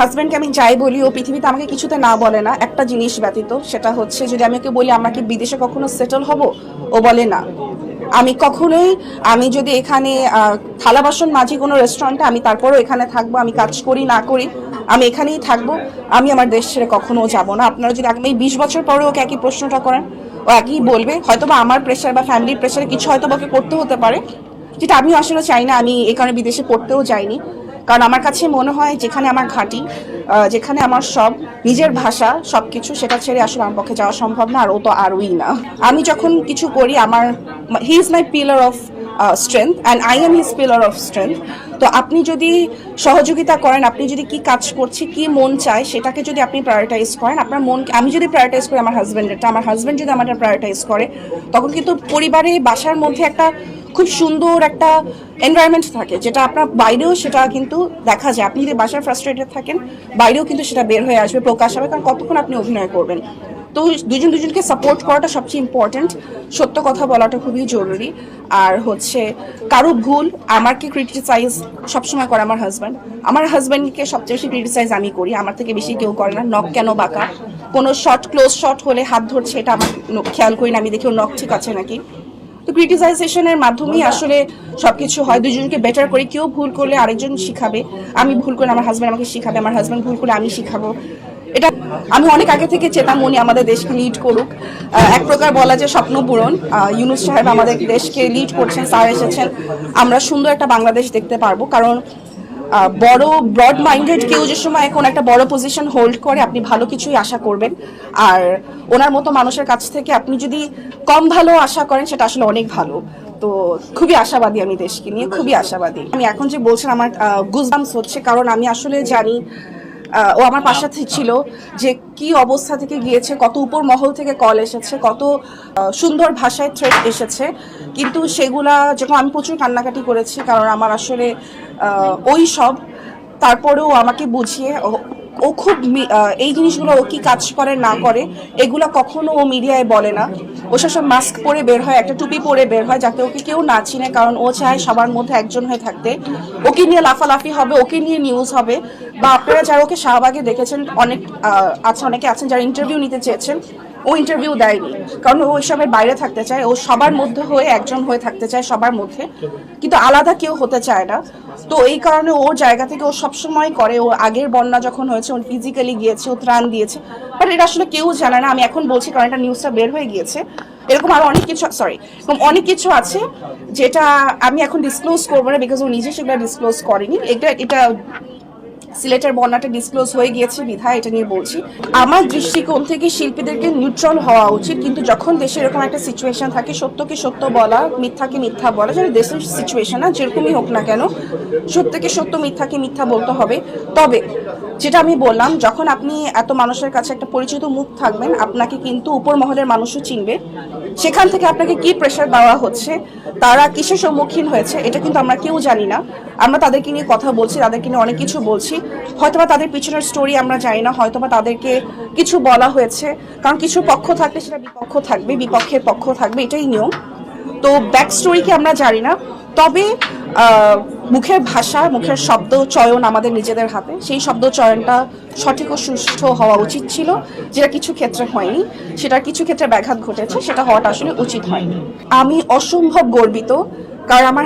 হাজব্যান্ডকে আমি যাই বলি ও পৃথিবীতে আমাকে কিছুতে না বলে না, একটা জিনিস ব্যতীত, সেটা হচ্ছে যদি আমি ওকে বলি আমরা কি বিদেশে কখনো সেটেল হব, ও বলে না। আমি কখনোই, আমি যদি এখানে থালা বাসন মাঝি কোনো রেস্টুরেন্টে, আমি তারপরও এখানে থাকবো, আমি কাজ করি না করি আমি এখানেই থাকবো, আমি আমার দেশ ছেড়ে কখনো যাব না। আপনারা যদি আগামী 20 বছর পরে ওকে একই প্রশ্নটা করেন, ও একই বলবে। হয়তো বা আমার প্রেশার বা ফ্যামিলির প্রেশারে কিছু হয়তো ওকে করতে হতে পারে, যেটা আমিও আসলে চাই না। আমি এই কারণে বিদেশে পড়তেও যাইনি, কারণ আমার কাছে মনে হয় যেখানে আমার ঘাঁটি, যেখানে আমার সব নিজের ভাষা সবকিছু, সেটা ছেড়ে আসলে আমার পক্ষে যাওয়া সম্ভব না। আর ও তো আরই না। আমি যখন কিছু করি, আমার he is my pillar of strength and I am his pillar of strength. তো আপনি যদি সহযোগিতা করেন, আপনি যদি কি কাজ করছি, কি মন চায়, সেটাকে যদি আপনি প্রায়োরিটাইজ করেন, আপনার মন, আমি যদি প্রায়োরিটাইজ করি আমার হাজব্যান্ডেরটা, আমার হাজব্যান্ড যদি আমারটা প্রায়োরিটাইজ করে, তখন কিন্তু পরিবারে বাসার মধ্যে একটা খুব সুন্দর একটা এনভায়রনমেন্ট থাকে, যেটা আপনার বাইরেও সেটা কিন্তু দেখা যায়। আপনি যদি বাসায় ফ্রাস্ট্রেটেড থাকেন, বাইরেও কিন্তু সেটা বের হয়ে আসবে, প্রকাশ হবে। কারণ কতক্ষণ আপনি অভিনয় করবেন? তো দুজন দুজনকে সাপোর্ট করাটা সবচেয়ে ইম্পর্টেন্ট, সত্য কথা বলাটা খুবই জরুরি। আর হচ্ছে কারো ভুল আমাকে ক্রিটিসাইজ সবসময় করে আমার হাজব্যান্ড। আমার হাজব্যান্ডকে সবচেয়ে বেশি ক্রিটিসাইজ আমি করি, আমার থেকে বেশি কেউ করে না। নখ কেন বাঁকা, কোনো শর্ট ক্লোজ শট হলে হাত ধরছে, এটা আমার খেয়াল করি না, আমি দেখি নখ ঠিক আছে নাকি। তো ক্রিটিসাইজেশনের মাধ্যমেই আসলে সবকিছু হয়, দুজনকে বেটার করে। কেউ ভুল করলে আরেকজন শিখাবে, আমি ভুল করলে আমার হাজব্যান্ড আমাকে শিখাবে, আমার হাজব্যান্ড ভুল করলে আমি শিখাবো। এটা আমি অনেক আগে থেকে চেতাম উনি আমাদের দেশকে লিড করুক। এক প্রকার বলা যায় স্বপ্ন পূরণ। ইউনূস সাহেব আমাদের দেশকে লিড করছেন, স্যার এসেছেন, আমরা সুন্দর একটা বাংলাদেশ দেখতে পারবো। কারণ বড় ব্রড মাইন্ডেড কেউ যে সময় এখন একটা বড় পজিশন হোল্ড করে, আপনি ভালো কিছুই আশা করবেন। আর ওনার মতো মানুষের কাছ থেকে আপনি যদি কম ভালো আশা করেন, সেটা আসলে অনেক ভালো। তো খুবই আশাবাদী আমি দেশকে নিয়ে, খুবই আশাবাদী। আমি এখন যে বলছেন আমার গুজবাম্পস হচ্ছে, কারণ আমি আসলে জানি ও আমার পাশে ছিল, যে কি অবস্থা থেকে গিয়েছে, কত উপর মহল থেকে কল এসেছে, কত সুন্দর ভাষায় থ্রেট এসেছে। কিন্তু সেগুলা যখন আমি প্রচুর কান্নাকাটি করেছি, কারণ আমার আসলে ওই সব, তারপরেও আমাকে বুঝিয়ে ও খুব এই জিনিসগুলো ও কি কাজ করে না করে এগুলো কখনো ও মিডিয়ায় বলে না। ও সব মাস্ক পরে বের হয়, একটা টুপি পরে বের হয়, যাতে ওকে কেউ না চিনে। কারণ ও চায় সবার মধ্যে একজন হয়ে থাকতে, ওকে নিয়ে লাফালাফি হবে, ওকে নিয়ে নিউজ হবে। বা আপনারা যারা ওকে শাহবাগে দেখেছেন, অনেকে আছেন যারা ইন্টারভিউ নিতে চেয়েছেন, ও ইন্টারভিউ দেয়নি, কারণ ও এসবের বাইরে থাকতে চায়। ও সবার মধ্যে হয়ে একজন হয়ে থাকতে চায়, সবার মধ্যে, কিন্তু আলাদা কেউ হতে চায় না। তো এই কারণে ওর জায়গা থেকে ও সবসময় করে। ও আগের বন্যা যখন হয়েছে, ও ফিজিক্যালি গিয়েছে, ও ত্রাণ দিয়েছে, বাট এটা আসলে কেউ জানে না। আমি এখন বলছি কারণ এটা নিউজটা বের হয়ে গিয়েছে। এরকম আরো অনেক কিছু, এরকম অনেক কিছু আছে যেটা আমি এখন ডিসক্লোজ করবো না, বিকজ ও নিজে সেগুলো ডিসক্লোজ করেনি। এটা সিলেটের বন্যাটা ডিসক্লোজ হয়ে গিয়েছে বিধায় এটা নিয়ে বলছি। আমার দৃষ্টিকোণ থেকে শিল্পীদেরকে নিউট্রাল হওয়া উচিত, কিন্তু যখন দেশে এরকম একটা সিচুয়েশন থাকে, সত্যকে সত্য বলা, মিথ্যাকে মিথ্যা বলা, যেটা দেশের সিচুয়েশন না যেরকমই হোক না কেন, সত্যকে সত্য, মিথ্যাকে মিথ্যা বলতে হবে। তবে যেটা আমি বললাম, যখন আপনি এত মানুষের কাছে একটা পরিচিত মুখ থাকবেন, আপনাকে কিন্তু উপর মহলের মানুষও চিনবে। সেখান থেকে আপনাকে কি প্রেশার দেওয়া হচ্ছে, তারা কিসের সম্মুখীন হয়েছে, এটা কিন্তু আমরা কেউ জানি না। আমরা তাদেরকে নিয়ে কথা বলছি, তাদেরকে নিয়ে অনেক কিছু বলছি, হয়তোবা তাদের পিছনের স্টোরি আমরা জানি না, হয়তোবা তাদেরকে কিছু বলা হয়েছে। কারণ কিছু পক্ষ থাকলে সেটা বিপক্ষ থাকবে, বিপক্ষের পক্ষ থাকবে, এটাই নিয়ম। তো ব্যাক স্টোরি কি আমরা জানি না। তবে মুখের ভাষা, মুখের শব্দ চয়ন আমাদের নিজেদের হাতে। সেই শব্দ চয়নটা সঠিক ও সুষ্ঠু হওয়া উচিত ছিল, যেটা কিছু ক্ষেত্রে হয়নি। সেটা কিছু ক্ষেত্রে ব্যাঘাত ঘটেছে, সেটা হওয়াটা আসলে উচিত হয়নি। আমি অসম্ভব গর্বিত, কারণ আমার